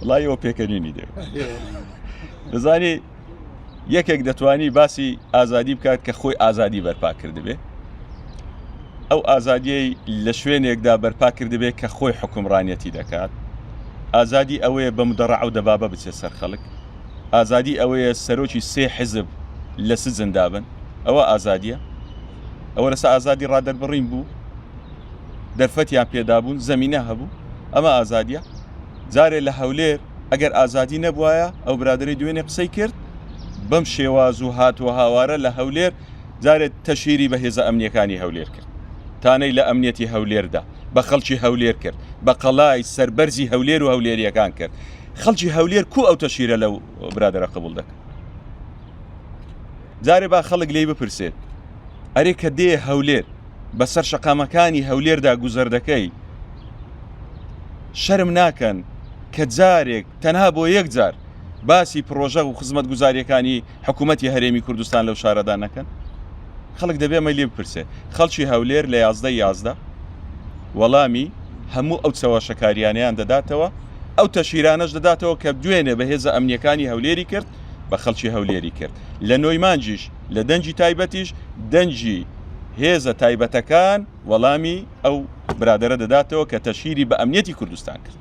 وڵایەوە پێکەنینی دێ دەزانی یەکێک دەتوانی باسی ئازادی بکات کە خۆی ئازادی بەرپا کردبێ ئەو ئازادیەی لە شوێنێکدا بەرپا کردبێ کە خۆی حکومڕانەتی دەکات ئازادی ئەوەیە بە مدەڕع و دەبابە بچێت سەر خەڵک ئازادی ئەوەیە سەرۆکی سێ حزب لە سزندا بن ئەوە ئازادیە ئەوە لەسە ئازادی ڕادەربڕین بوو دەرفەتیان پێدابوون زەمینە هەبوو ئەمە ئازادیە جارێ لە هەولێر ئەگەر ئازادی نەبوایە ئەو برادری دوێنێ قسەی کرد بەم شێواز و هاتووە هاوارە لە هەولێر جارێت تەشیری بە هێزە ئەمنیەکانی هەولێر کرد تانەی لە ئەمنیەتی هەولێردا بە خەڵکی هەولێر کرد بە قەڵای سەربەرزی هەولێر و هەولێریەکان کرد خەڵکی هەولێر کو ئەو تەشیرە لەو برادرە قبول دەکەن جارێ با خەڵک لێی بپرسێت ئەرێ کە دێ هەولێر بەسەر شەقامەکانی هەولێردا گوزەر دەکەی شەرم ناکەن کە جارێک تەنها بۆ یەک جار باسی پرۆژە و خزمەت گوزاریەکانی حکوومەتی هەرێمی کوردستان لەو شارەدا نەکەن خەڵک دەبێ مە لێ بپرسێ خەڵکی هەولێر لە 11 وەڵامی هەموو ئەو چاوەشەکاریانیان دەداتەوە ئەو تەشیرانەش دەداتەوە کە دوێنێ بە هێزە ئەمنیەکانی هەولێری کرد بە خەڵکی هەولێری کرد لە نۆیمانجیش لە دەنجی تایبەتیش دەنجی هێزە تایبەتەکان وەڵامی ئەو برادرە دەداتەوە کە تەشیری بە ئەمنیەتی کوردستان کرد